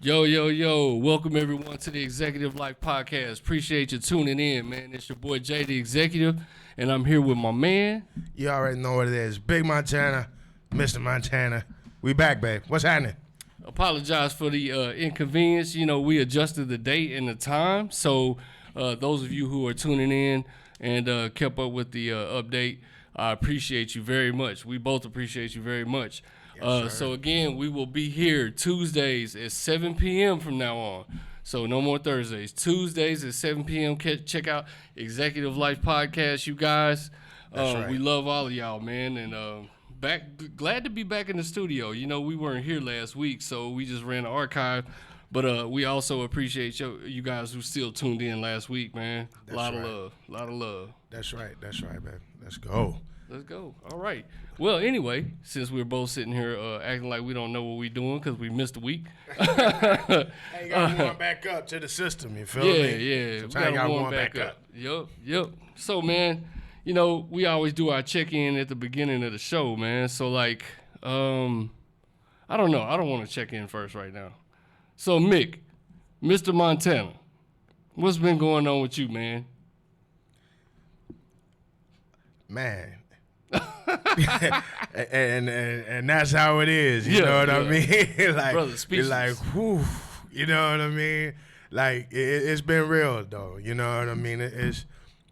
Yo, yo, yo. Welcome everyone to the Executive Life Podcast. Appreciate you tuning in, man. It's your boy Jay, the Executive, and I'm here with my man. You already know what it is. Big Montana, Mr. Montana. We back, babe. What's happening? Apologize for the inconvenience. You know, we adjusted the date and the time. So those of you who are tuning in and kept up with the update, I appreciate you very much. We both appreciate you very much. So again, we will be here Tuesdays at 7 p.m. from now on. So no more Thursdays. Tuesdays at 7 p.m. Check out Executive Life Podcast, you guys. Right. We love all of y'all, man. And glad to be back in the studio. You know, we weren't here last week, so we just ran the archive. But we also appreciate you guys who still tuned in last week, man. A lot of love. That's right, babe. Let's go. Let's go. All right. Well, anyway, since we're both sitting here acting like we don't know what we're doing because we missed a week. Hey, you got to warm back up to the system, you feel me? Yeah. Sometimes you got to warm back up. Yep. So, man, you know, we always do our check-in at the beginning of the show, man. So, like, I don't know. I don't want to check in first right now. So, Mick, Mr. Montana, what's been going on with you, man? Man. and that's how it is, you know what I mean? Like, brother, you're like, whew, you know what I mean? Like, it's been real, though, you know what I mean? It's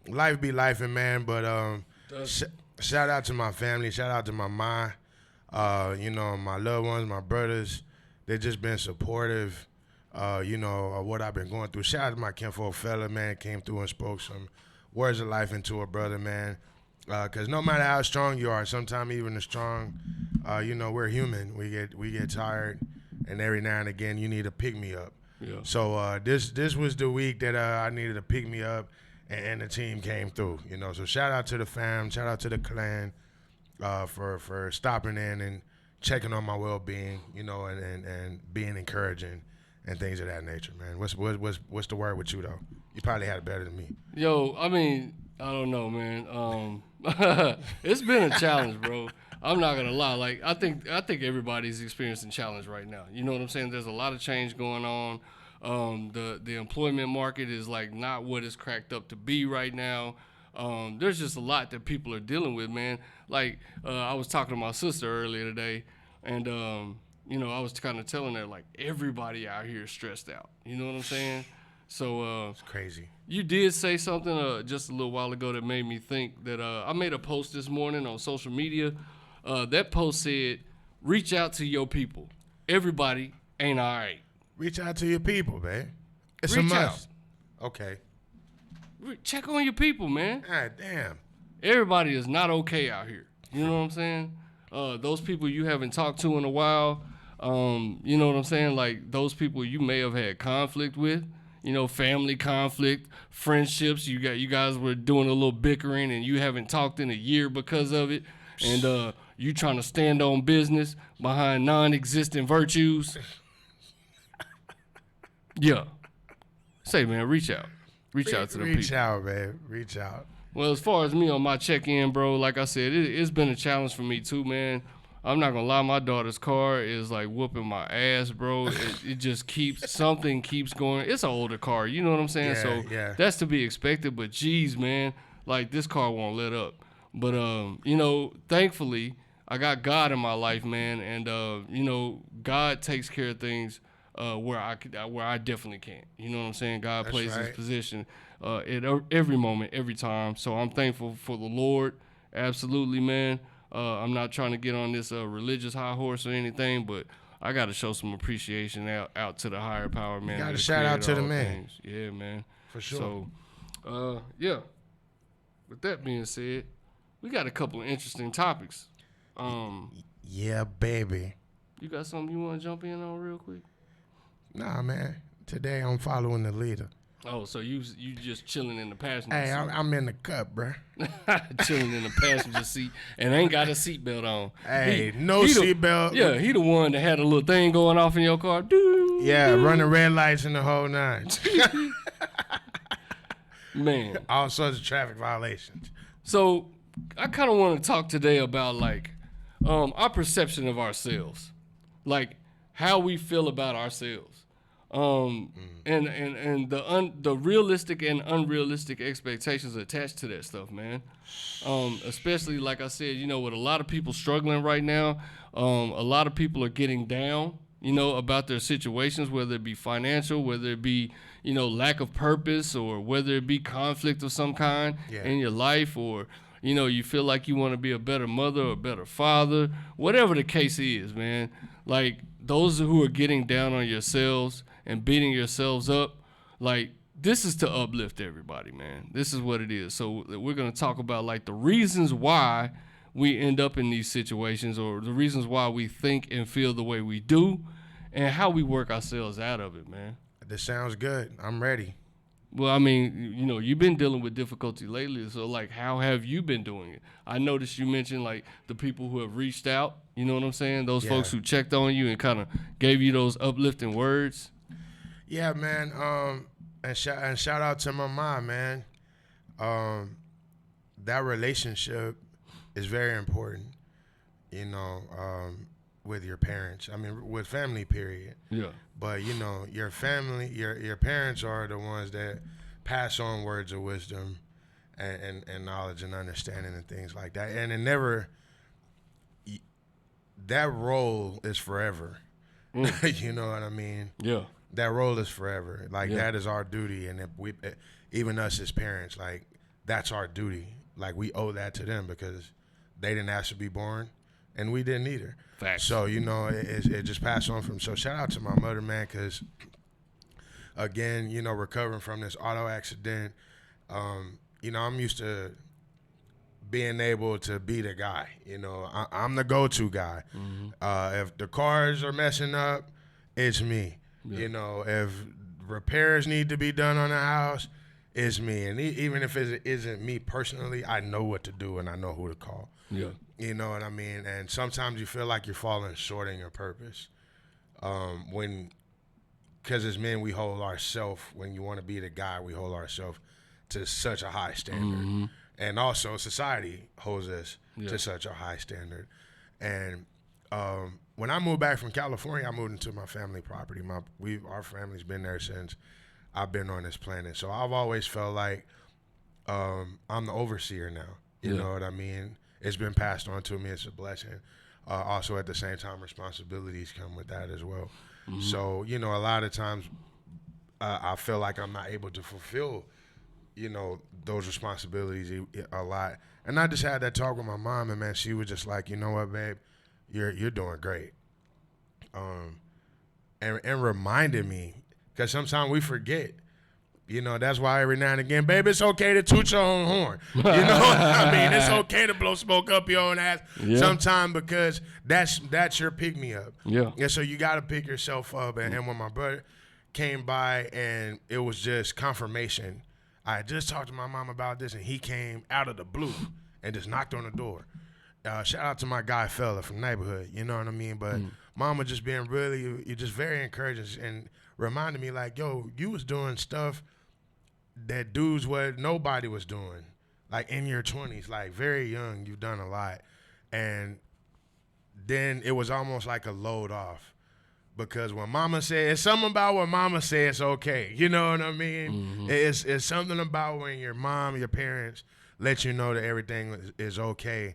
life be lifing, man, but shout out to my family, shout out to my mom, you know, my loved ones, my brothers. They've just been supportive, you know, of what I've been going through. Shout out to my kinfolk fella, man, came through and spoke some words of life into a brother, man. Because no matter how strong you are, sometimes even the strong, you know, we're human. We get tired, and every now and again you need to pick me up. Yeah. So this was the week that I needed to pick me up, and the team came through. You know, so shout out to the fam, shout out to the clan, for stopping in and checking on my well-being. You know, and being encouraging and things of that nature, man. What's the word with you though? You probably had it better than me. Yo, I mean, I don't know, man. It's been a challenge, bro. I'm not gonna lie. Like, I think everybody's experiencing challenge right now. You know what I'm saying? There's a lot of change going on. The employment market is like not what it's cracked up to be right now. There's just a lot that people are dealing with, man. Like, I was talking to my sister earlier today, and you know, I was kind of telling her like everybody out here is stressed out. You know what I'm saying? So It's crazy. You did say something just a little while ago that made me think that I made a post this morning on social media. That post said, reach out to your people. Everybody ain't all right. Reach out to your people, man. It's Reach a must. Okay. Check on your people, man. God damn. Everybody is not okay out here. You know what I'm saying? Those people you haven't talked to in a while, you know what I'm saying? Like, those people you may have had conflict with. You know, family conflict, friendships. You guys were doing a little bickering, and you haven't talked in a year because of it. And you trying to stand on business behind non-existent virtues. Yeah. Say, man, reach out. Reach out to the people. Reach out, man. Reach out. Well, as far as me on my check-in, bro, like I said, it's been a challenge for me too, man. I'm not gonna lie, my daughter's car is like whooping my ass, bro. It just something keeps going. It's an older car, you know what I'm saying? Yeah. That's to be expected, but geez, man, like this car won't let up. But you know, thankfully, I got God in my life, man, and you know, God takes care of things where I definitely can't. You know what I'm saying? God plays His position at every moment, every time. So I'm thankful for the Lord, absolutely, man. I'm not trying to get on this religious high horse or anything, but I got to show some appreciation out to the higher power, man. You got to shout out to the man. Things. Yeah, man. For sure. So, yeah. With that being said, we got a couple of interesting topics. Yeah, baby. You got something you want to jump in on real quick? Nah, man. Today I'm following the leader. Oh, so you just chilling in the passenger seat? Hey, I'm in the cup, bruh. Chilling in the passenger seat and ain't got a seatbelt on. Hey, no seatbelt. Yeah, he the one that had a little thing going off in your car. Yeah, running red lights in the whole nine. Man. All sorts of traffic violations. So I kind of want to talk today about like our perception of ourselves, like how we feel about ourselves. And the realistic and unrealistic expectations attached to that stuff, man. Especially like I said, with a lot of people struggling right now, a lot of people are getting down, about their situations, whether it be financial, whether it be, lack of purpose, or whether it be conflict of some kind in your life, or you feel like you want to be a better mother or a better father, whatever the case is, man. Like, those who are getting down on yourselves and beating yourselves up, like, this is to uplift everybody, man. This is what it is. So we're going to talk about, like, the reasons why we end up in these situations, or the reasons why we think and feel the way we do, and how we work ourselves out of it, man. This sounds good. I'm ready. Well, I mean, you've been dealing with difficulty lately, so, like, how have you been doing it? I noticed you mentioned, like, the people who have reached out, you know what I'm saying? Those folks who checked on you and kind of gave you those uplifting words. Yeah, man. And shout out to my mom, man. That relationship is very important, with your parents. I mean, with family, period. Yeah. But, your family, your parents are the ones that pass on words of wisdom and knowledge and understanding and things like that. And it never, that role is forever. You know what I mean? Yeah. That role is forever. Like, that is our duty. And if even us as parents, like, that's our duty. Like, we owe that to them because they didn't ask to be born, and we didn't either. Facts. So, it just passed on from. So, shout out to my mother, man, because, again, recovering from this auto accident, I'm used to being able to be the guy. I'm the go-to guy. Mm-hmm. If the cars are messing up, it's me. Yeah. If repairs need to be done on the house, it's me. And even if it isn't me personally, I know what to do and I know who to call. Yeah. You know what I mean? And sometimes you feel like you're falling short in your purpose. Because as men, we hold ourselves, when you want to be the guy, we hold ourselves to such a high standard. Mm-hmm. And also society holds us to such a high standard. And when I moved back from California, I moved into my family property. Our family's been there since I've been on this planet. So I've always felt like I'm the overseer now. You know what I mean? It's been passed on to me. It's a blessing. Also, at the same time, responsibilities come with that as well. Mm-hmm. So, a lot of times I feel like I'm not able to fulfill, those responsibilities a lot. And I just had that talk with my mom, and, man, she was just like, you know what, babe? You're doing great. And reminded me, because sometimes we forget. That's why every now and again, baby, it's okay to toot your own horn. I mean, it's okay to blow smoke up your own ass sometimes, because that's your pick-me-up. Yeah. And so you got to pick yourself up. And when my brother came by, and it was just confirmation, I had just talked to my mom about this, and he came out of the blue and just knocked on the door. Shout out to my guy fella from neighborhood, you know what I mean? But mama just being you're just very encouraging and reminded me, like, yo, you was doing stuff that dudes nobody was doing, like, in your 20s, like, very young. You've done a lot. And then it was almost like a load off, because when mama said, it's something about what mama said, it's okay. You know what I mean? Mm-hmm. It's something about when your mom, your parents let you know that everything is okay,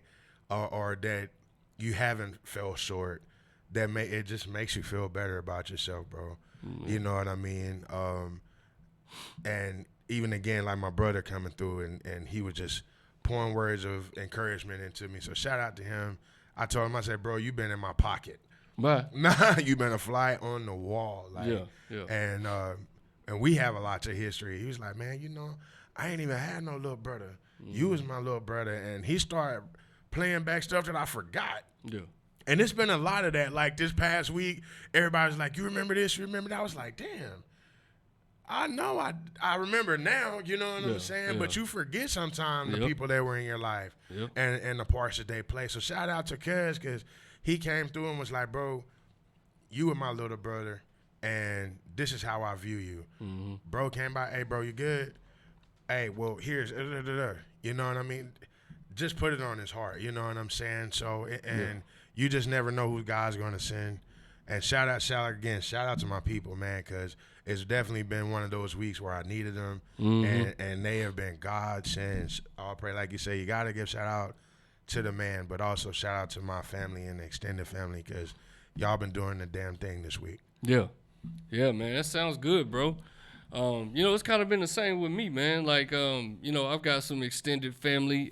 or that you haven't fell short, that it just makes you feel better about yourself, bro. Mm-hmm. You know what I mean? And even again, like my brother coming through, and he was just pouring words of encouragement into me. So shout out to him. I told him, I said, bro, you've been in my pocket. But you've been a fly on the wall. Like, and we have a lot of history. He was like, man, I ain't even had no little brother. Mm-hmm. You was my little brother. And he started playing back stuff that I forgot. Yeah. And it's been a lot of that. Like, this past week, everybody's like, you remember this? You remember that? I was like, damn. I know I remember now, you know what I'm saying? Yeah. But you forget sometimes the people that were in your life and the parts that they play. So shout out to Cuz, because he came through and was like, bro, you were my little brother, and this is how I view you. Mm-hmm. Bro came by, hey, bro, you good? Hey, well, here's, you know what I mean? Just put it on his heart, you know what I'm saying? So, and you just never know who God's going to send. And shout out to my people, man, because it's definitely been one of those weeks where I needed them, and they have been godsends. I'll pray, like you say, you got to give shout out to the man, but also shout out to my family and the extended family, because y'all been doing the damn thing this week. Yeah, man, that sounds good, bro. It's kind of been the same with me, man. Like, I've got some extended family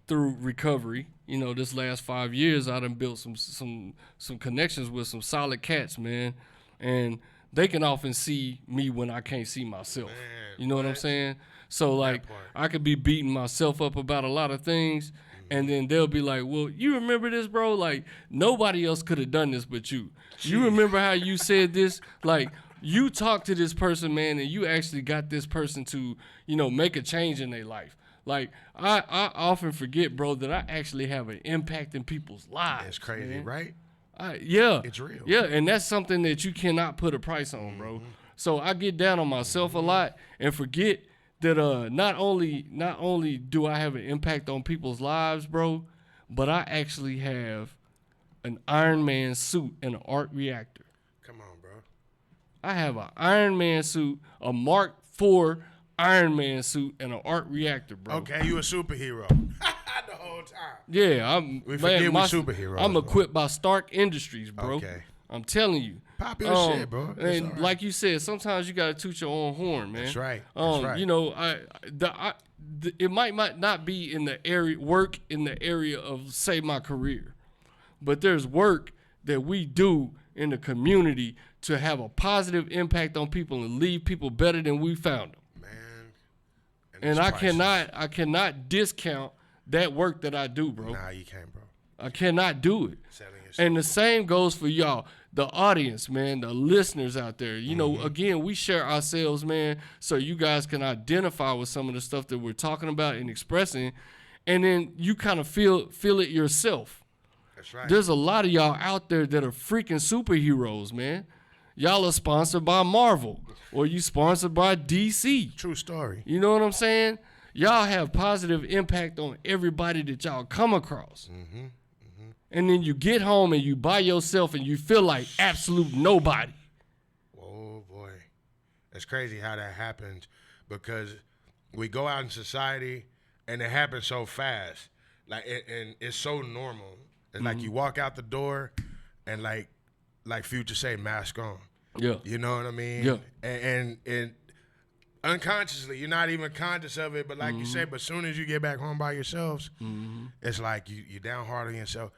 through recovery. This last 5 years, I done built some connections with some solid cats, man. And they can often see me when I can't see myself. Man, you know what I'm saying? So, like, I could be beating myself up about a lot of things, and then they'll be like, well, you remember this, bro? Like, nobody else could have done this but you. You remember how you said this? Like, you talked to this person, man, and you actually got this person to, make a change in their life. Like, I often forget, bro, that I actually have an impact in people's lives. It's crazy, man. right? Yeah. It's real. Yeah, and that's something that you cannot put a price on, bro. So I get down on myself a lot and forget that not only do I have an impact on people's lives, bro, but I actually have an Iron Man suit and an arc reactor. Come on, bro. I have an Iron Man suit, a Mark IV Iron Man suit, and an arc reactor, bro. Okay, you a superhero. The whole time. Yeah, we superheroes. I'm equipped by Stark Industries, bro. Okay. I'm telling you. Popular shit, bro. That's And right. like you said, sometimes you gotta toot your own horn, man. That's right. That's right. It might not be in the area of, say, my career, but there's work that we do in the community to have a positive impact on people and leave people better than we found them. Man. And I cannot discount that work that I do, bro. Nah, you can't, bro. I cannot do it. Selling yourself. And the same goes for y'all, the audience, man, the listeners out there. Again, we share ourselves, man, so you guys can identify with some of the stuff that we're talking about and expressing, and then you kind of feel it yourself. That's right. There's a lot of y'all out there that are freaking superheroes, man. Y'all are sponsored by Marvel, or you sponsored by DC. True story. You know what I'm saying? Y'all have positive impact on everybody that y'all come across. And then you get home and you by yourself and you feel like absolute nobody. Oh, boy. It's crazy how that happens, because we go out in society and it happens so fast. Like, and it's so normal. It's like you walk out the door and like Future say, mask on. Yeah. You know what I mean? Yeah. And unconsciously, you're not even conscious of it, but like you say, but as soon as you get back home by yourselves, it's like you're downhearted on yourself.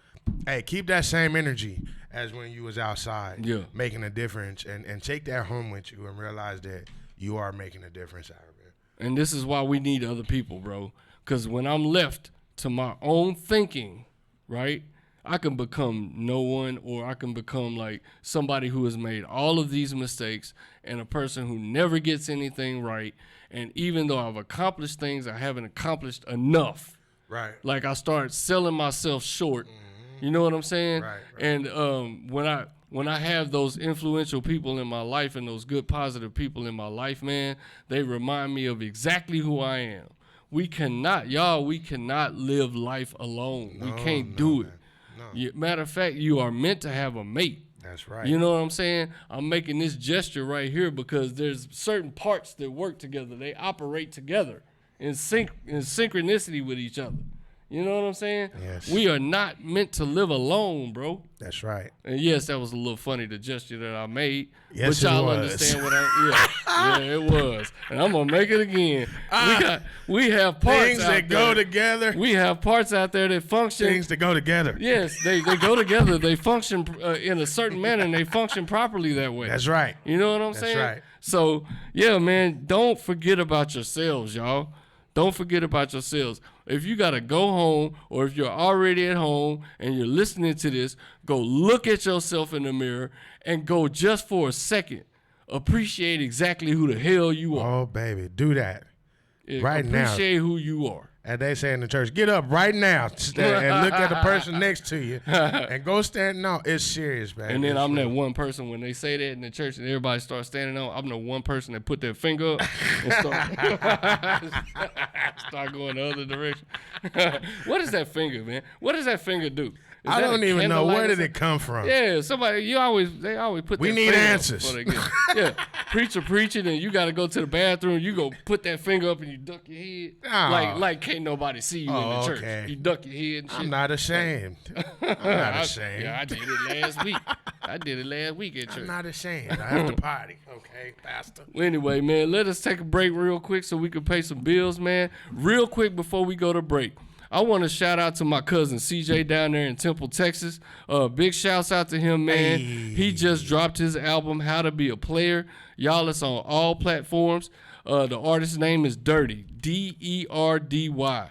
Hey, keep that same energy as when you was outside, making a difference, and take that home with you and realize that you are making a difference out of it. And this is why we need other people, bro. Because when I'm left to my own thinking, right, I can become no one, or I can become like somebody who has made all of these mistakes and a person who never gets anything right. And even though I've accomplished things, I haven't accomplished enough. Right. Like, I start selling myself short. You know what I'm saying? Right. And when I have those influential people in my life and those good positive people in my life, man, they remind me of exactly who I am. We cannot live life alone. We can't do it. No. Matter of fact, you are meant to have a mate. That's right. You know what I'm saying? I'm making this gesture right here because there's certain parts that work together. They operate together in synchronicity with each other. You know what I'm saying? Yes. We are not meant to live alone, bro. That's right. And yes, that was a little funny, the gesture that I made. Yes, but y'all it was. understand what yeah, it was. And I'm gonna make it again. We have parts things out that there. go together. We have parts out there that function. Things that go together. Yes, they go together. They function in a certain manner, and they function properly that way. That's right. You know what I'm saying? That's right. So, yeah, man, don't forget about yourselves, y'all. Don't forget about yourselves. If you got to go home, or if you're already at home and you're listening to this, go look at yourself in the mirror and go, just for a second, appreciate exactly who the hell you are. Oh, baby, do that right now. Appreciate who you are. As they say in the church, get up right now and look at the person next to you and go stand. No, it's serious, man. And then I'm that one person, when they say that in the church and everybody starts standing on, I'm the one person that put their finger up and start going the other direction. What is that finger, man? What does that finger do? Is I that a don't even know candlelight where or did it something? come from. Yeah, somebody they always put. We that need finger up answers. before they get- yeah, preacher preaching, and you got to go to the bathroom. You go put that finger up and you duck your head, Oh. like can't nobody see you in the church. Okay. You duck your head and shit. I'm not ashamed. I'm not ashamed. Yeah, I did it last week. I did it last week at church. I'm not ashamed. I have to party. Okay, pastor. Well, anyway, man, let us take a break real quick so we can pay some bills, man. Real quick before we go to break. I want to shout out to my cousin CJ down there in Temple, Texas. Big shouts out to him, man. Hey. He just dropped his album, How to Be a Player. Y'all, it's on all platforms. The artist's name is Dirty, D-E-R-D-Y.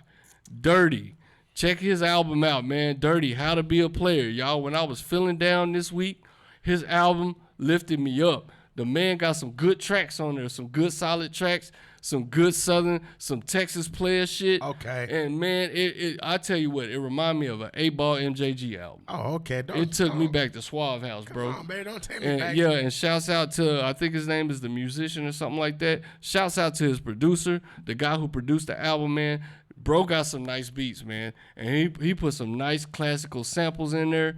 Dirty. Check his album out, man. Dirty, How to Be a Player. Y'all, when I was feeling down this week, his album lifted me up. The man got some good tracks on there, some good solid tracks, some good Southern, some Texas player shit. Okay. And man, I tell you what, it reminded me of an 8-Ball MJG album. Oh, okay. It took me back to Suave House, bro. Come on, baby. Don't take me And back. yeah, and shouts out to, I think his name is The Musician or something like that. Shouts out to his producer, the guy who produced the album, man. Bro got some nice beats, man. And he put some nice classical samples in there,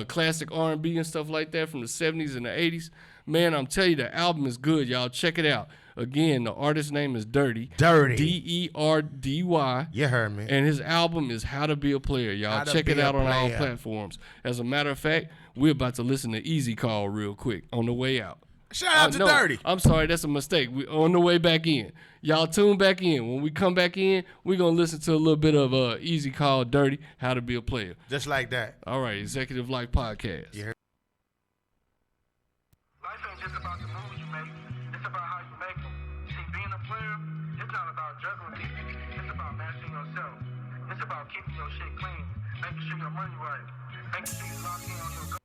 classic R&B and stuff like that from the 70s and the 80s. Man, I'm telling you, the album is good, y'all. Check it out. Again, the artist's name is Dirty. Dirty. D-E-R-D-Y. You heard me. And his album is How to Be a Player, y'all. How to Check it Be a out on all Player. platforms. As a matter of fact, we're about to listen to Easy Call real quick on the way out. Shout out to No, Dirty. I'm sorry, that's a mistake. We on the way back in. Y'all tune back in. When we come back in, we're going to listen to a little bit of Easy Call Dirty, How to Be a Player. Just like that. All right, Executive Life Podcast. Yeah. Life ain't just about the moves you make, it's about how you make them. See, being a player, it's not about juggling people. It's about mastering yourself. It's about keeping your shit clean, making sure your money right, making sure you lock in on your goals.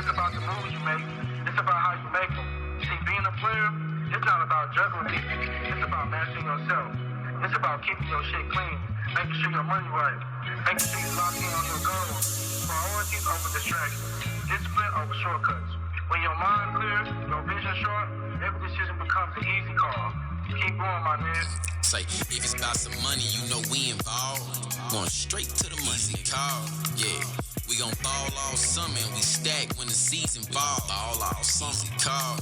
just about the moves you make. It's about how you make them. See, being a player, it's not about juggling people. It's about mastering yourself. It's about keeping your shit clean, making sure your money right, making sure you lock in on your goals. Priorities over distractions. Discipline over shortcuts. When your mind clear, your vision sharp, every decision becomes an easy call. Keep going, my nigga. Say, if it's about some money, you know we involved. Going straight to the money, call. Yeah, we gon' ball all summer and we stack when the season fall. Ball all summer, call.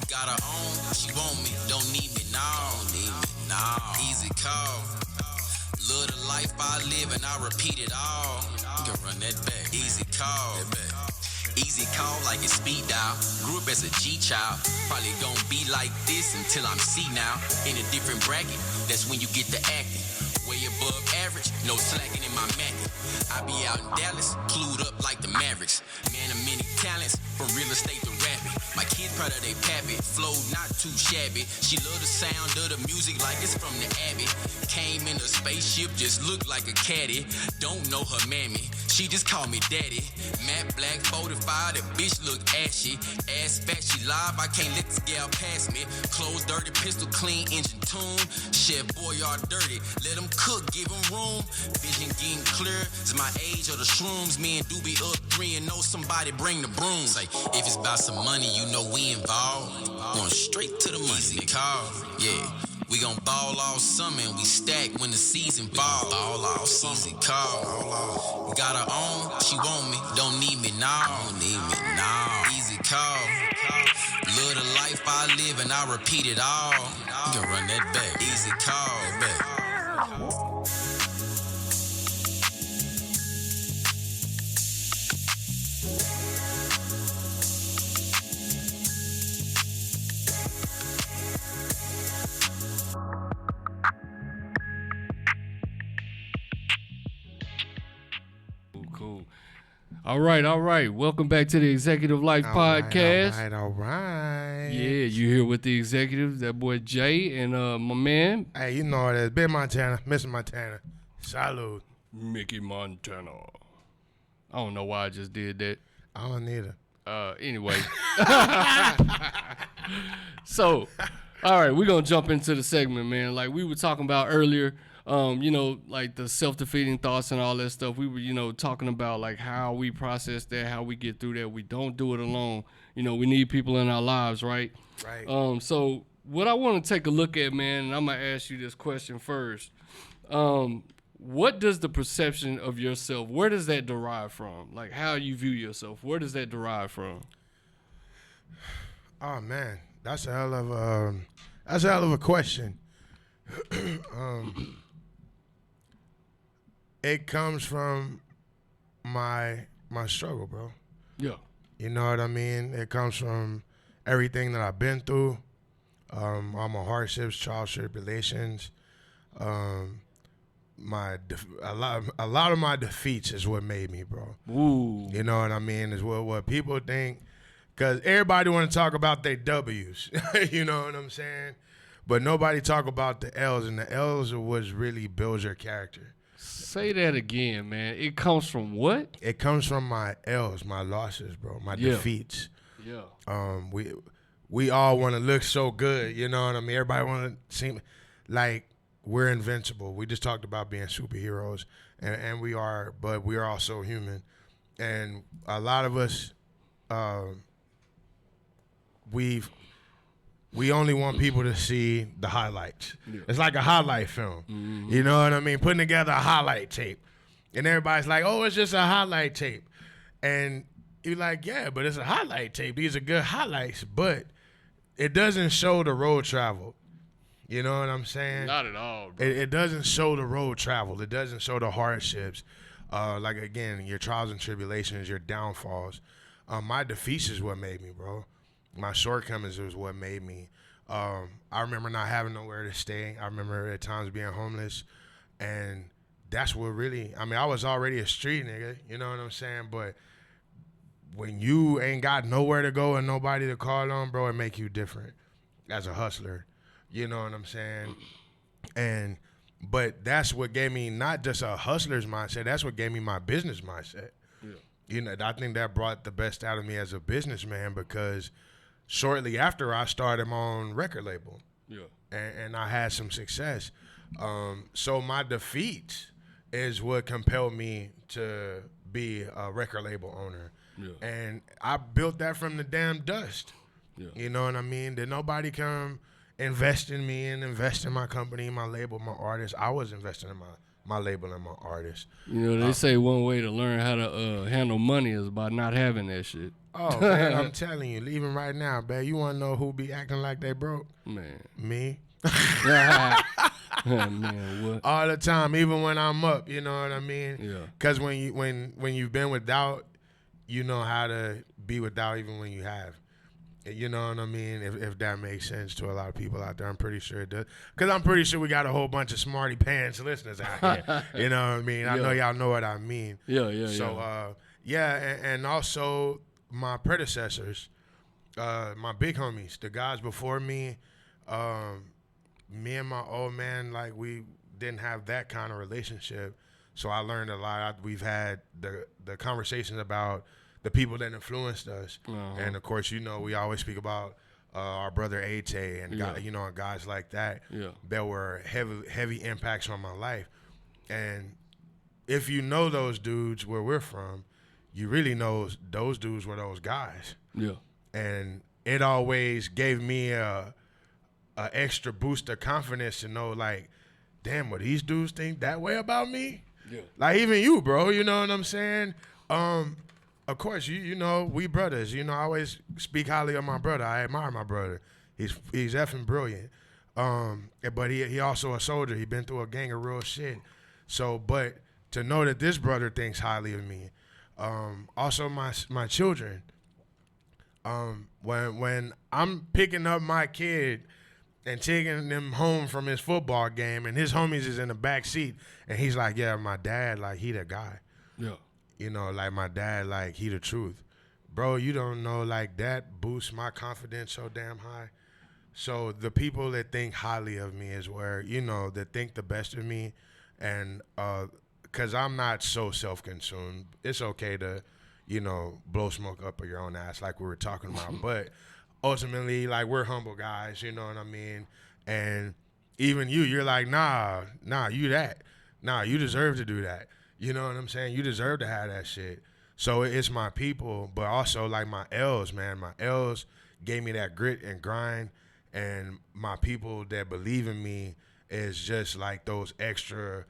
Got her own, she want me, don't need me now. Easy call. Love the life I live and I repeat it all. You can run that back. Easy call. Easy call like it's speed dial. Grew up as a G child. Probably gon' be like this until I'm C now. In a different bracket, that's when you get the acting. Way above average, no slacking in my method. I be out in Dallas, clued up like the Mavericks. Man of many talents, from real estate to rapping. My kids proud of they pappy, flow not too shabby. She love the sound of the music like it's from the Abbey. Came in a spaceship, just looked like a caddy. Don't know her mammy, she just call me daddy. Matte black, 45, that bitch look ashy. Ass fat, she live, I can't let this gal pass me. Clothes dirty, pistol clean, engine tune. Chef Boyard dirty, let him cook, give him room. Vision getting clear, it's my age or the shrooms. Me and Doobie up 3 and know somebody bring the broom. Say, if it's about some money, you know we involved. Going straight to the money, call. Yeah, we gon' ball all summer and we stack when the season fall. Ball all summer, call. Got her own, she want me, don't need me now. Easy call. Love the life I live and I repeat it all. You can run that back. Easy call, back. Cool. All right. Welcome back to the Executive Life Podcast. All right. Yeah, you here with the executives, that boy Jay and my man Hey, you know it is. Ben Montana, Mr. Montana. Salute. Mickey Montana. I don't know why I just did that. I don't need it. Anyway. So, all right, we're going to jump into the segment, man. Like we were talking about earlier, like the self-defeating thoughts and all that stuff. We were, talking about like how we process that, how we get through that. We don't do it alone. We need people in our lives, right? Right. So what I want to take a look at, man, and I'm going to ask you this question first. What does the perception of yourself, where does that derive from? Like how you view yourself, where does that derive from? Oh man, that's a hell of a question. It comes from my struggle, bro. Yeah. You know what I mean? It comes from everything that I've been through, all my hardships, trials, tribulations. A lot of my defeats is what made me, bro. Ooh. You know what I mean? Is what people think, because everybody want to talk about their W's. You know what I'm saying? But nobody talk about the L's, and the L's are what really builds your character. Say that again, man. It comes from what? It comes from my L's, my losses, bro, my defeats. Yeah. We all want to look so good, you know what I mean? Everybody want to seem like we're invincible. We just talked about being superheroes, and we are, but we are also human. And a lot of us, we only want people to see the highlights. Yeah. It's like a highlight film. Mm-hmm. You know what I mean? Putting together a highlight tape. And everybody's like, oh, it's just a highlight tape. And you're like, yeah, but it's a highlight tape. These are good highlights. But it doesn't show the road travel. You know what I'm saying? Not at all, bro. It doesn't show the road travel. It doesn't show the hardships. Like, again, your trials and tribulations, your downfalls. My defeats is what made me, bro. My shortcomings is what made me. I remember not having nowhere to stay. I remember at times being homeless. And that's what really, I was already a street nigga, you know what I'm saying? But when you ain't got nowhere to go and nobody to call on, bro, it make you different as a hustler. You know what I'm saying? But that's what gave me not just a hustler's mindset. That's what gave me my business mindset. Yeah. you know, I think that brought the best out of me as a businessman because shortly after I started my own record label. Yeah. And I had some success. So my defeats is what compelled me to be a record label owner. Yeah. And I built that from the damn dust. Yeah. You know what I mean? Did nobody come invest in me and invest in my company, my label, my artist? I was investing in my label and my artist. You know, they say one way to learn how to handle money is by not having that shit. Oh, man, I'm telling you, even right now, man, you want to know who be acting like they broke? Man. Me. Man, what? All the time, even when I'm up, you know what I mean? Yeah. Because when you've been without, you know how to be without even when you have. You know what I mean? If that makes sense to a lot of people out there, I'm pretty sure it does. Because I'm pretty sure we got a whole bunch of smarty pants listeners out here. You know what I mean? I know y'all know what I mean. Yeah. So, and also my predecessors, my big homies, the guys before me, me and my old man, like, we didn't have that kind of relationship. So I learned a lot. We've had the conversations about the people that influenced us. And, of course, you know, we always speak about our brother Ate and, guys like that. Yeah. That were heavy impacts on my life. And if you know those dudes where we're from, you really know those dudes were those guys. Yeah. And it always gave me a extra boost of confidence to know, like, damn, what these dudes think that way about me? Yeah. Like, even you, bro, you know what I'm saying? Of course, you know, we brothers. You know, I always speak highly of my brother. I admire my brother. He's effing brilliant. But he also a soldier. He been through a gang of real shit. So, but to know that this brother thinks highly of me. Also, my children. When I'm picking up my kid and taking them home from his football game, and his homies is in the back seat, and he's like, "Yeah, my dad, like, he the guy." Yeah. You know, like, my dad, like, he the truth. Bro, you don't know, like, that boosts my confidence so damn high. So the people that think highly of me is where, you know, that think the best of me. And because I'm not so self-consumed, it's okay to, you know, blow smoke up your own ass like we were talking about. But ultimately, like, we're humble guys, you know what I mean? And even you're like, nah, you that. Nah, you deserve to do that. You know what I'm saying? You deserve to have that shit. So it's my people, but also, like, my L's, man. My L's gave me that grit and grind, and my people that believe in me is just like those extra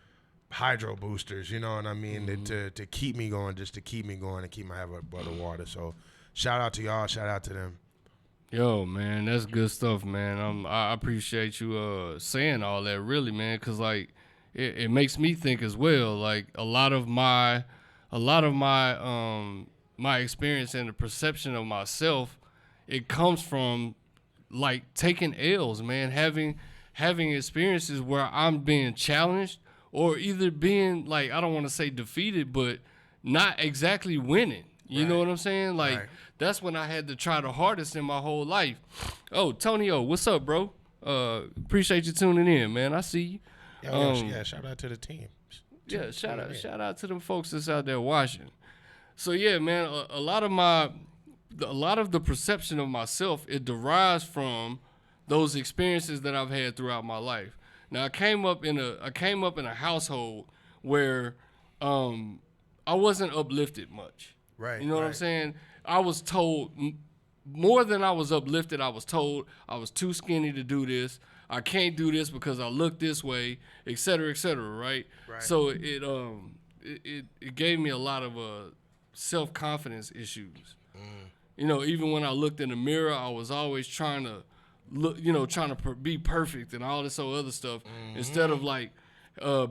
hydro boosters, you know what I mean? Mm-hmm. To keep me going, just to keep me going and keep my head above the water. So shout out to y'all. Shout out to them. Yo, man, that's good stuff, man. I appreciate you saying all that, really, man, because, like, it makes me think as well. Like, a lot of my my experience and the perception of myself, it comes from, like, taking L's, man, having experiences where I'm being challenged or either being, like, I don't want to say defeated, but not exactly winning. You know what I'm saying? Like, that's when I had to try the hardest in my whole life. Oh, Tonio, what's up, bro? Appreciate you tuning in, man. I see you. Yeah, shout out to the team. Yeah, shout out to them folks that's out there watching. So yeah, man, a lot of the perception of myself, it derives from those experiences that I've had throughout my life. Now, I came up in a household where I wasn't uplifted much. Right. You know what I'm saying? I was told more than I was uplifted. I was told I was too skinny to do this. I can't do this because I look this way, et cetera, right? So it gave me a lot of self-confidence issues. You know, even when I looked in the mirror, I was always trying to look, you know, be perfect and all this other stuff instead of, like,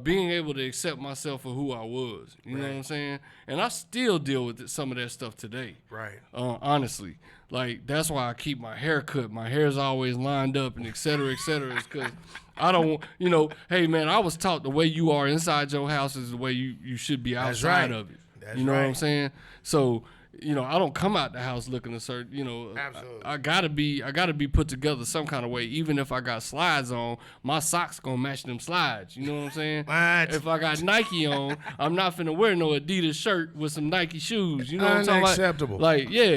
being able to accept myself for who I was. You know what I'm saying? And I still deal with some of that stuff today. Right. Honestly. Like, that's why I keep my hair cut. My hair's always lined up and et cetera, is because I don't, you know, hey, man, I was taught the way you are inside your house is the way you should be outside of it. That's you know what I'm saying? So I don't come out the house looking a certain, Absolutely. I gotta be put together some kind of way. Even if I got slides on, my socks gonna match them slides. You know what I'm saying? What? If I got Nike on, I'm not finna wear no Adidas shirt with some Nike shoes. You know what I'm talking about? Unacceptable. Like, yeah.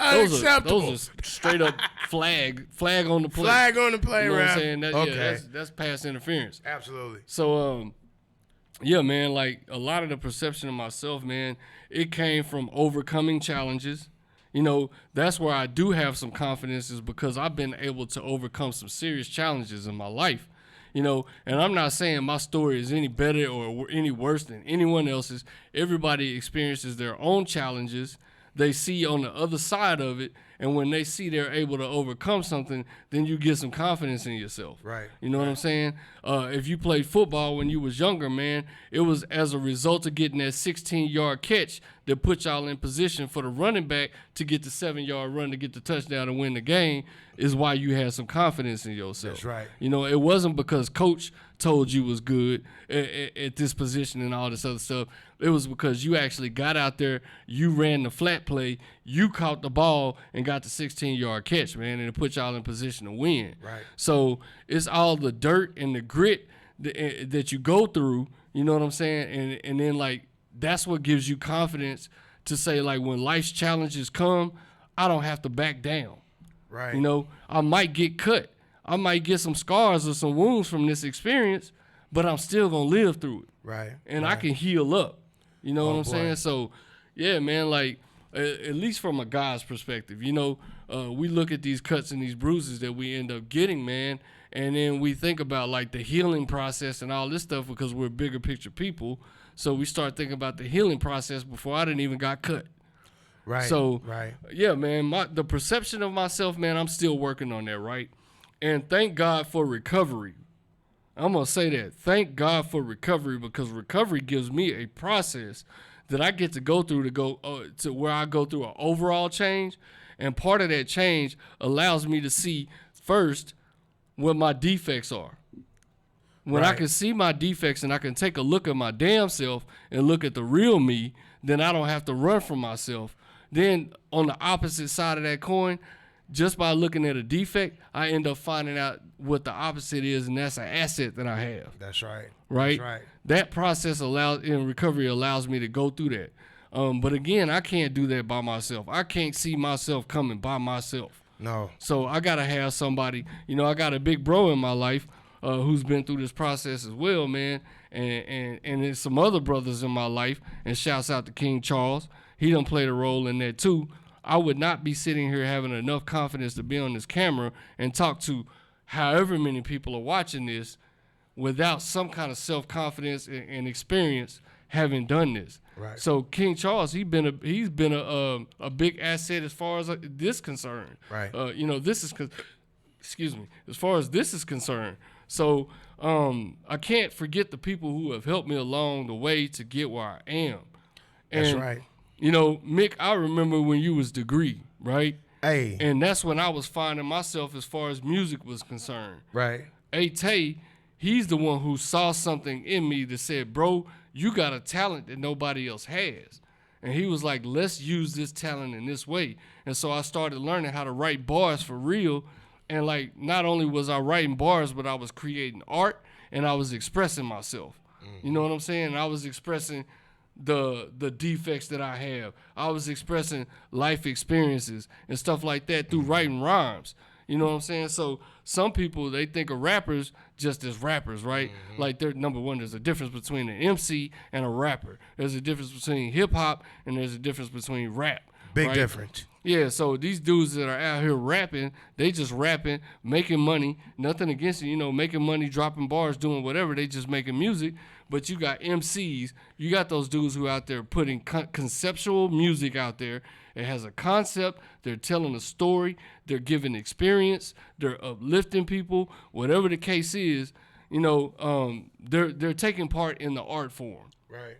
Unacceptable. Those are straight up flag on the play. Flag on the play, You know what I'm rap. saying? That, Okay. Yeah, that's pass interference. Absolutely. So, yeah, man, like a lot of the perception of myself, man, it came from overcoming challenges. That's where I do have some confidence is because I've been able to overcome some serious challenges in my life. And I'm not saying my story is any better or any worse than anyone else's. Everybody experiences their own challenges. They see on the other side of it, and when they see they're able to overcome something, then you get some confidence in yourself. Right. You know what I'm saying? If you played football when you was younger, man, it was as a result of getting that 16-yard catch that put y'all in position for the running back to get the 7-yard run to get the touchdown and win the game is why you had some confidence in yourself. That's right. It wasn't because coach told you was good at this position and all this other stuff. It was because you actually got out there, you ran the flat play, you caught the ball and got the 16-yard catch, man, and it put y'all in position to win. Right. So it's all the dirt and the grit that you go through, you know what I'm saying? And then, like, that's what gives you confidence to say, like, when life's challenges come, I don't have to back down. Right. I might get cut. I might get some scars or some wounds from this experience, but I'm still going to live through it. Right. And I can heal up. You know what I'm boy. saying? So, yeah, man, like, at least from a guy's perspective, we look at these cuts and these bruises that we end up getting, man, and then we think about, like, the healing process and all this stuff because we're bigger picture people. So we start thinking about the healing process before I didn't even got cut. Right. So, right. yeah, man, the perception of myself, man, I'm still working on that, right? And thank God for recovery. I'm going to say that. Thank God for recovery because recovery gives me a process that I get to go through to where I go through an overall change. And part of that change allows me to see first what my defects are. When I Right. can see my defects and I can take a look at my damn self and look at the real me, then I don't have to run from myself. Then on the opposite side of that coin, just by looking at a defect, I end up finding out what the opposite is, and that's an asset that I have. That's right. Right? That's right. That process in recovery allows me to go through that. But again, I can't do that by myself. I can't see myself coming by myself. No. So I gotta have somebody. I got a big bro in my life who's been through this process as well, man. And there's some other brothers in my life. And shouts out to King Charles. He done played a role in that too. I would not be sitting here having enough confidence to be on this camera and talk to however many people are watching this without some kind of self-confidence and experience having done this. Right. So King Charles, he's been a big asset as far as this concerned. Right. This is excuse me. As far as this is concerned, so I can't forget the people who have helped me along the way to get where I am. That's right. Mick, I remember when you was Degree, right? Hey. And that's when I was finding myself as far as music was concerned. Right. Tay, he's the one who saw something in me that said, bro, you got a talent that nobody else has. And he was like, let's use this talent in this way. And so I started learning how to write bars for real. And like, not only was I writing bars, but I was creating art and I was expressing myself. You know what I'm saying? I was expressing the defects that I have. I was expressing life experiences and stuff like that through writing rhymes. You know what I'm saying? So some people, they think of rappers just as rappers, right? Like, number one, there's a difference between an MC and a rapper. There's a difference between hip hop and there's a difference between rap. Big right? difference. Yeah, so these dudes that are out here rapping, they just rapping, making money. Nothing against it, making money, dropping bars, doing whatever. They just making music. But you got MCs, you got those dudes who out there putting conceptual music out there. It has a concept. They're telling a story. They're giving experience. They're uplifting people. Whatever the case is, they're taking part in the art form. Right.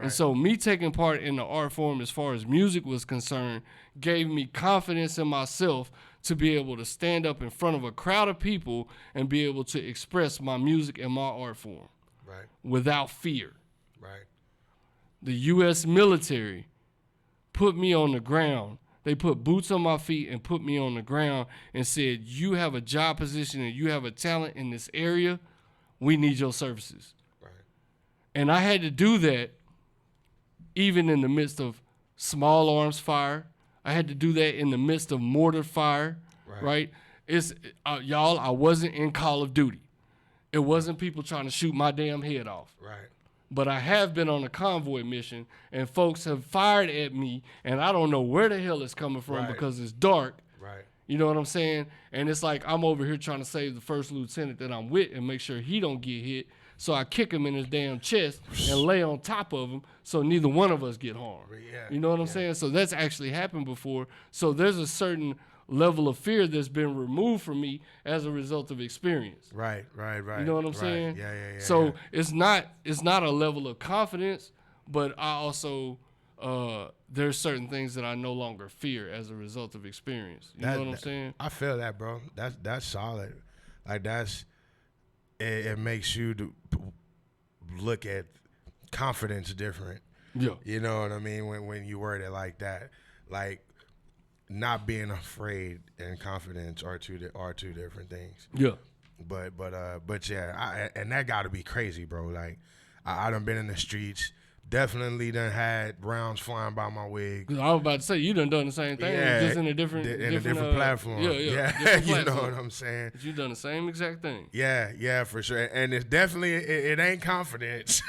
And so me taking part in the art form as far as music was concerned gave me confidence in myself to be able to stand up in front of a crowd of people and be able to express my music and my art form Right. without fear. Right. The U.S. military put me on the ground. They put boots on my feet and put me on the ground and said, you have a job position and you have a talent in this area. We need your services. Right. And I had to do that even in the midst of small arms fire. I had to do that in the midst of mortar fire, right? It's y'all, I wasn't in Call of Duty. It wasn't people trying to shoot my damn head off. Right. But I have been on a convoy mission, and folks have fired at me, and I don't know where the hell it's coming from because it's dark. Right. You know what I'm saying? And it's like I'm over here trying to save the first lieutenant that I'm with and make sure he don't get hit. So I kick him in his damn chest and lay on top of him so neither one of us get harmed. Yeah. You know what I'm saying? So that's actually happened before. So there's a certain level of fear that's been removed from me as a result of experience. Right. You know what I'm saying? Yeah. So it's not a level of confidence, but I also there's certain things that I no longer fear as a result of experience. You know what I'm saying? I feel that, bro. That's solid. Like it makes you to look at confidence different. Yeah. You know what I mean? When you word it like that, like not being afraid and confidence are two different things. Yeah. But yeah, and that got to be crazy, bro. Like I done been in the streets. Definitely done had rounds flying by my wig. I was about to say you done the same thing, just in a different platform. Yeah. You know what I'm saying? But you done the same exact thing. Yeah, for sure. And it's definitely it ain't confidence.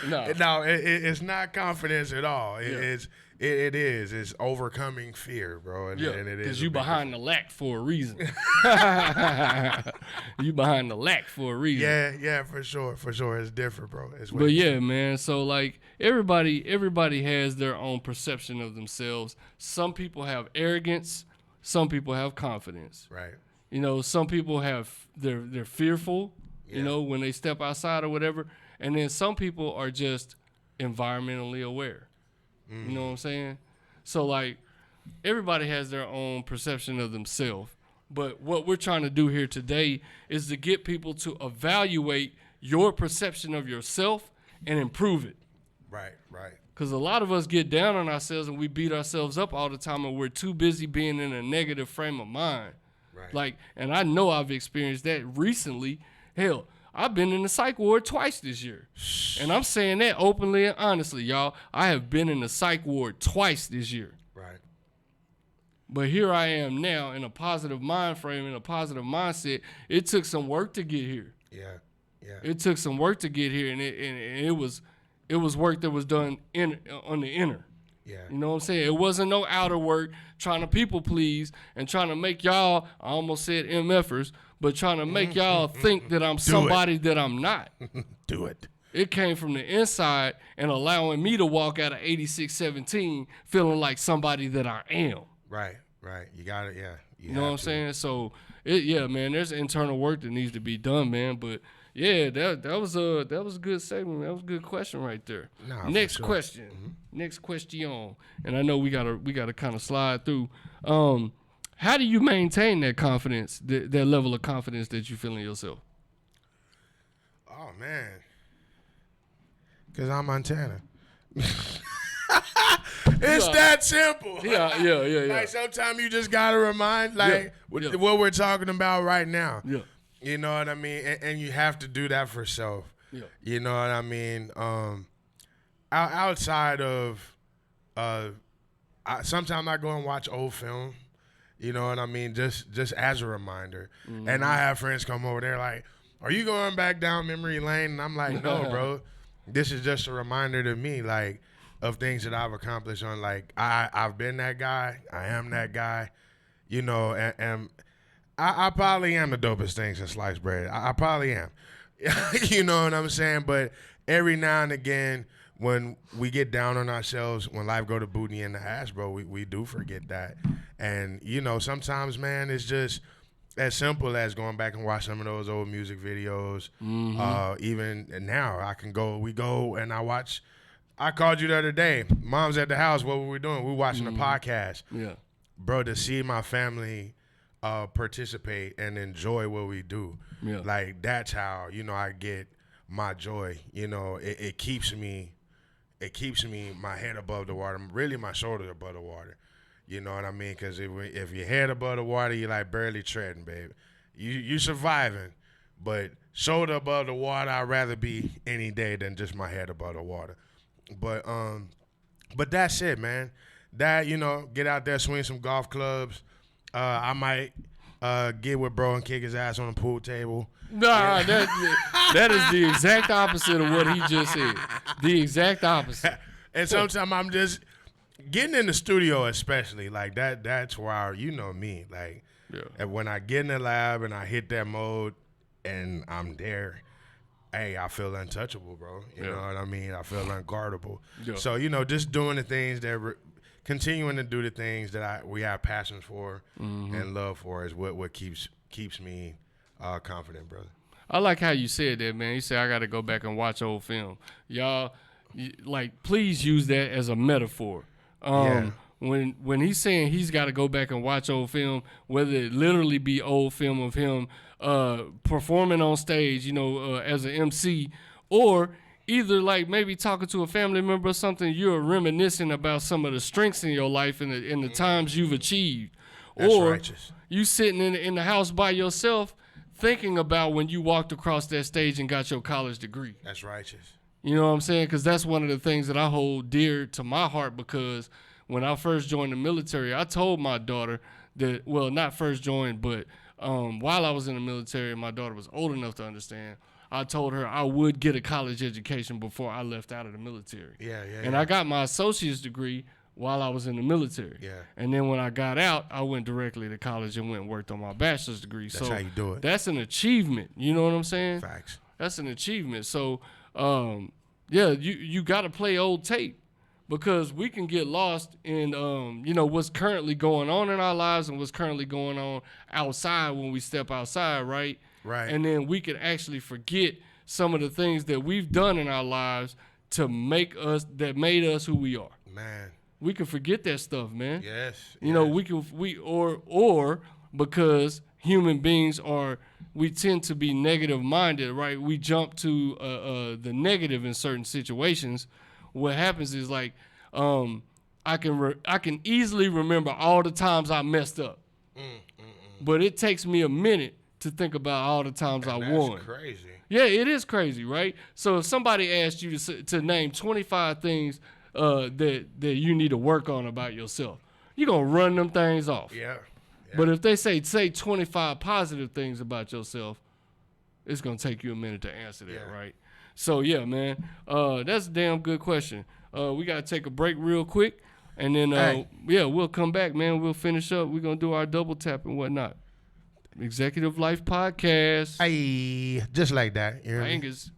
No, it's not confidence at all. It is. It's overcoming fear, bro. And it is because you behind the lack for a reason. You behind the lack for a reason. Yeah, for sure. It's different, bro. But yeah, man. So like everybody has their own perception of themselves. Some people have arrogance. Some people have confidence. Right. You know, some people they're fearful. Yeah. You know, when they step outside or whatever. And then some people are just environmentally aware. You know what I'm saying? So, like, everybody has their own perception of themselves. But what we're trying to do here today is to get people to evaluate your perception of yourself and improve it. Right. Because a lot of us get down on ourselves and we beat ourselves up all the time and we're too busy being in a negative frame of mind. Right. Like, and I know I've experienced that recently. Hell, I've been in the psych ward twice this year. And I'm saying that openly and honestly, y'all. I have been in the psych ward twice this year. Right. But here I am now in a positive mind frame, in a positive mindset. It took some work to get here. Yeah. It took some work to get here, and it was work that was done on the inner. Yeah. You know what I'm saying? It wasn't no outer work trying to people please and trying to make y'all, I almost said MFers, but trying to make y'all think that I'm somebody that I'm not. Do it. It came from the inside and allowing me to walk out of 8617 feeling like somebody that I am. Right. You got it, yeah. You know what I'm saying? So, man, there's internal work that needs to be done, man. But, yeah, that was a good segment. That was a good question right there. Nah, Next for sure. question. Next question. And I know we gotta kind of slide through. How do you maintain that confidence, that level of confidence that you feel in yourself? Oh, man. Because I'm Montana. It's that simple. Yeah. Like, sometimes you just got to remind, what we're talking about right now. Yeah. You know what I mean? And you have to do that for self. Yeah. You know what I mean? Outside of, sometimes I go and watch old film. You know what I mean? Just as a reminder. Mm-hmm. And I have friends come over there like, are you going back down memory lane? And I'm like, no, bro. This is just a reminder to me, like, of things that I've accomplished on, like, I've been that guy. I am that guy. You know, and I probably am the dopest thing since sliced bread. I probably am. You know what I'm saying? But every now and again, when we get down on ourselves, when life go to booty in the ass, bro, we do forget that. And, you know, sometimes, man, it's just as simple as going back and watch some of those old music videos. Mm-hmm. Even now, we go and I watch. I called you the other day. Mom's at the house. What were we doing? We were watching a podcast. Yeah. Bro, to see my family participate and enjoy what we do. Yeah. Like, that's how, you know, I get my joy. You know, it keeps me it keeps my head above the water, really my shoulder above the water. You know what I mean? Because if your head above the water, you're like barely treading, babe. You surviving, but shoulder above the water, I'd rather be any day than just my head above the water. But that's it, man. That, get out there, swing some golf clubs. I might get with bro and kick his ass on the pool table. Nah, that is the exact opposite of what he just said. The exact opposite. And sometimes I'm just getting in the studio, especially like that. That's where you know me. Like, and when I get in the lab and I hit that mode and I'm there, hey, I feel untouchable, bro. You know what I mean? I feel unguardable. Yeah. So just doing the things that continuing to do the things that we have passions for and love for is what keeps me confident, brother. I like how you said that, man. You said I got to go back and watch old film. Y'all, please use that as a metaphor. When he's saying he's got to go back and watch old film, whether it literally be old film of him performing on stage, as an MC, or either like maybe talking to a family member or something, you're reminiscing about some of the strengths in your life and the times you've achieved. That's or righteous. You sitting in the house by yourself thinking about when you walked across that stage and got your college degree. That's righteous. You know what I'm saying? Because that's one of the things that I hold dear to my heart, because when I first joined the military, I told my daughter that, well, not first joined, but while I was in the military and my daughter was old enough to understand, I told her I would get a college education before I left out of the military. And I got my associate's degree while I was in the military. And then when I got out, I went directly to college and went and worked on my bachelor's degree. That's how you do it. That's an achievement. You know what I'm saying? Facts. That's an achievement. So, you got to play old tape, because we can get lost in, what's currently going on in our lives and what's currently going on outside when we step outside, right? Right. And then we can actually forget some of the things that we've done in our lives that made us who we are. Man. We can forget that stuff, man. Yes. Or because human beings we tend to be negative minded, right? We jump to the negative in certain situations. What happens is I can easily remember all the times I messed up, but it takes me a minute to think about all the times I won. That's crazy. Yeah, it is crazy, right? So if somebody asked you to name 25 things that you need to work on about yourself, you're gonna run them things off. Yeah. But if they say 25 positive things about yourself, it's gonna take you a minute to answer that, right? So yeah, man, that's a damn good question. We gotta take a break real quick, and then we'll come back, man. We'll finish up. We're gonna do our double tap and whatnot. Executive Life Podcast. Hey, just like that. You know Angus.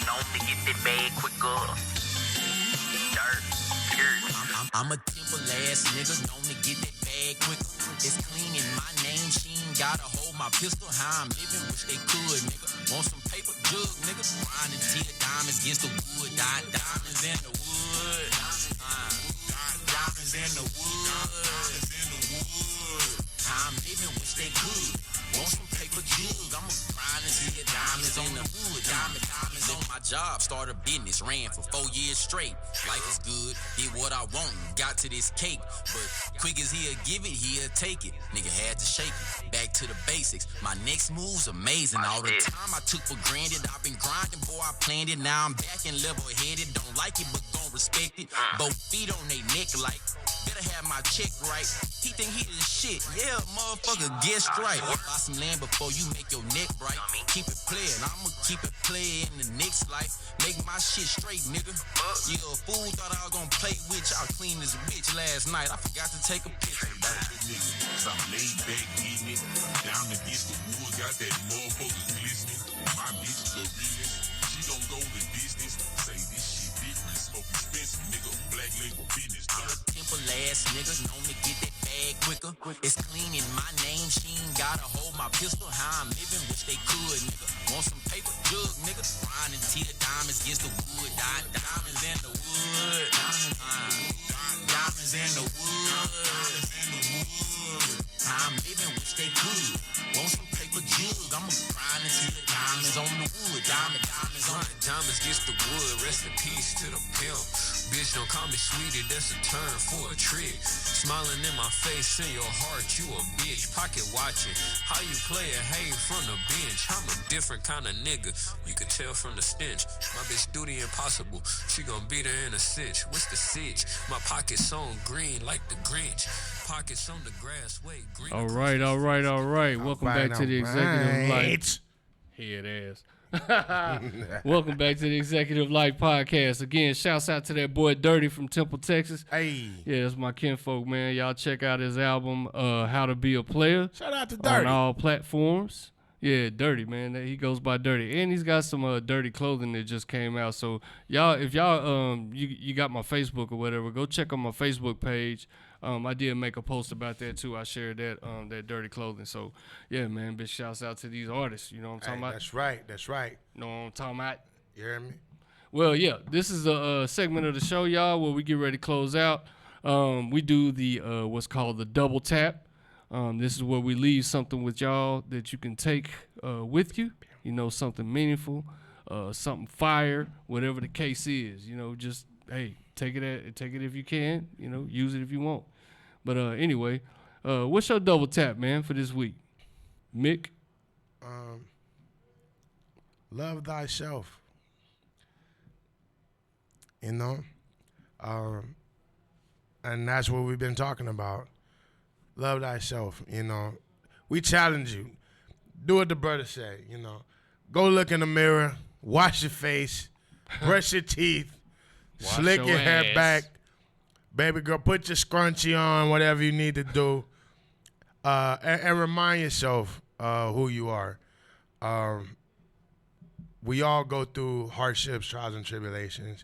known to get that bag quicker. Dirt, skirt. I'm a temple ass nigga, known to get that bag quicker. It's clean in my name, she ain't gotta hold my pistol. How I'm living, wish they could, nigga. Want some paper, jug, nigga. Grinding till diamonds against the wood. Diamonds in the wood. Diamonds in the wood. How I'm living, wish they could. Want some paper jug, I'ma grind and see the diamonds on the wood. Diamonds on my job, start a business, ran for 4 years straight. Life is good, did what I want, got to this cake. But quick as he'll give it, he'll take it. Nigga had to shake it, back to the basics. My next move's amazing. All the time I took for granted, I've been grinding, boy, I planned it. Now I'm back and level headed, don't like it, but gon' respect it. Both feet on they neck like, better have my check right. He think he the shit, yeah, motherfucker, get straight. Buy some land before you make your neck bright. Keep it playing, I'ma keep it playing in the next life. Make my shit straight, nigga. Yeah, a fool thought I was gonna play with y'all clean as a bitch last night. I forgot to take a picture. I'm laid back, getting it. Down against the wood, got that motherfucker glistening. My bitch is the realest. She don't go the distance. Say this shit different, smoke expensive, nigga. Black label business. I'm a temple ass nigga, known to get that bag quicker. It's clean in my name, she ain't gotta hold my pistol. How I'm living, wish they could, nigga. Want some paper, jug, nigga. Grinding till the diamonds against the wood. Diamonds in the wood. Diamonds in the wood. How I'm living, wish they could. Want some paper jug, I'ma grind until the diamonds on the wood. Diamonds on the Diamonds gets the wood, rest in peace to the pimp. Bitch, don't call me sweetie, that's a term for a trick. Smiling in my face, in your heart, you a bitch. Pocket watching, how you play a hay from the bench. I'm a different kind of nigga, you could tell from the stench. My bitch do the impossible, she gon' beat her in a cinch. What's the sitch? My pockets on green like the Grinch. Pockets on the grass, wait, green. All right. Welcome back to the Executive Life. Head ass. Welcome back to the Executive Life Podcast. Again, shouts out to that boy Dirty from Temple, Texas. Hey. Yeah, that's my kinfolk, man. Y'all check out his album, How to Be a Player. Shout out to Dirty. On all platforms. Yeah, Dirty, man. He goes by Dirty. And he's got some dirty clothing that just came out. So, y'all, if y'all, you got my Facebook or whatever, go check on my Facebook page. I did make a post about that, too. I shared that dirty clothing. So, yeah, man, big shouts out to these artists. You know what I'm talking about? That's right. You know what I'm talking about? You hear me? Well, yeah, this is a segment of the show, y'all, where we get ready to close out. We do the what's called the double tap. This is where we leave something with y'all that you can take with you. You know, something meaningful, something fire, whatever the case is. You know, just, hey, take it if you can. You know, use it if you want. But anyway, what's your double tap, man, for this week? Mick? Love thyself. You know? And that's what we've been talking about. Love thyself, you know. We challenge you. Do what the brother say, you know. Go look in the mirror, wash your face, brush your teeth, slick your hair back. Baby girl, put your scrunchie on, whatever you need to do. And remind yourself who you are. We all go through hardships, trials, and tribulations.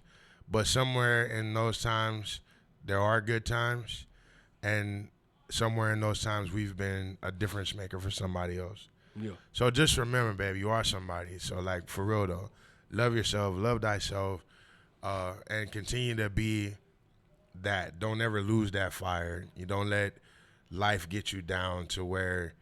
But somewhere in those times, there are good times. And somewhere in those times, we've been a difference maker for somebody else. Yeah. So just remember, baby, you are somebody. So, like, for real, though, love yourself, love thyself, and continue to be that. Don't ever lose that fire. You don't let life get you down to where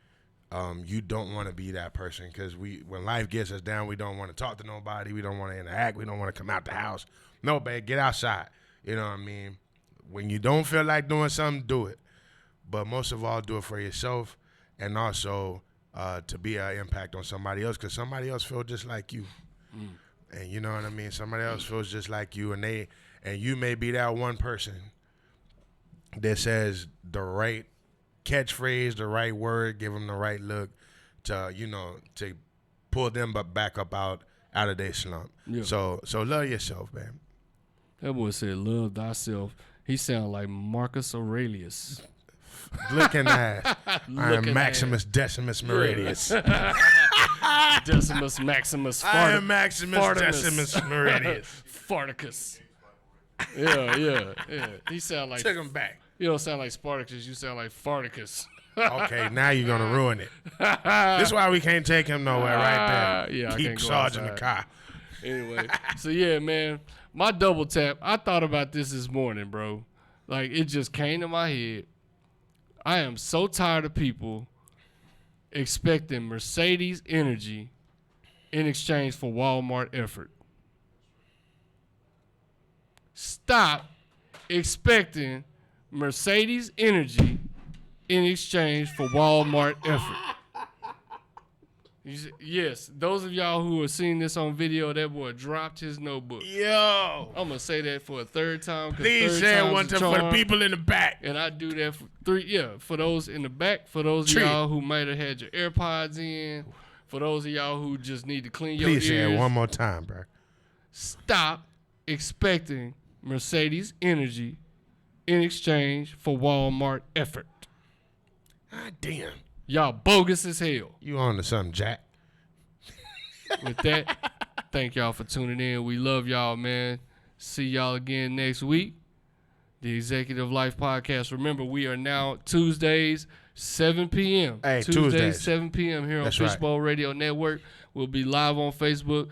you don't want to be that person. Because when life gets us down, we don't want to talk to nobody. We don't want to interact. We don't want to come out the house. No, babe, get outside. You know what I mean? When you don't feel like doing something, do it. But most of all, do it for yourself, and also to be an impact on somebody else, because somebody else feels just like you. And you know what I mean? Somebody else feels just like you, and you may be that one person that says the right catchphrase, the right word, give them the right look to, you know, to pull them back up out of their slump. Yeah. So love yourself, man. That boy said, love thyself. He sound like Marcus Aurelius. Looking ass. I am Maximus Decimus Meridius. Decimus Maximus. I am Maximus Decimus Meridius. Spartacus. Yeah. He sound like. Took him back. You don't sound like Spartacus. You sound like Farticus. Okay, now you're gonna ruin it. This is why we can't take him nowhere right there. Yeah, I Keep can't go Sarge in the outside. car. Anyway, so yeah, man, my double tap. I thought about this morning, bro. Like it just came to my head. I am so tired of people expecting Mercedes energy in exchange for Walmart effort. Stop expecting Mercedes energy in exchange for Walmart effort. Yes, those of y'all who are seeing this on video, that boy dropped his notebook. Yo. I'm gonna say that for a third time. Please say it one time for the people in the back. And I do that for three. Yeah, for those in the back, for those of y'all who might have had your AirPods in, for those of y'all who just need to clean your ears. Please say it one more time, bro. Stop expecting Mercedes energy in exchange for Walmart effort. God damn. Y'all bogus as hell. You on to something, Jack. With that, thank y'all for tuning in. We love y'all, man. See y'all again next week. The Executive Life Podcast. Remember, we are now Tuesdays, 7 p.m. Hey, Tuesdays, Tuesdays. 7 p.m. here on That's right. Fishbowl Radio Network. We'll be live on Facebook,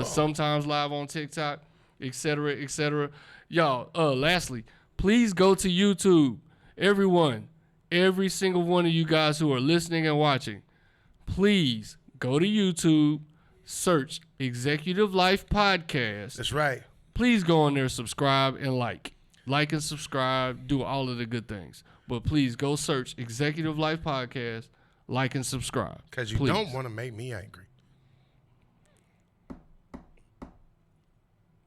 sometimes live on TikTok, etc., etc. Y'all, lastly, please go to YouTube. Everyone, every single one of you guys who are listening and watching, please go to YouTube, search Executive Life Podcast. That's right. Please go on there, subscribe, and like. Like and subscribe, do all of the good things. But please go search Executive Life Podcast, like and subscribe. Because you Please. don't want to make me angry.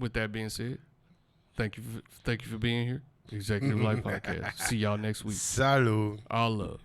With that being said, thank you for being here. Executive Life Podcast. See y'all next week. Salud. All love.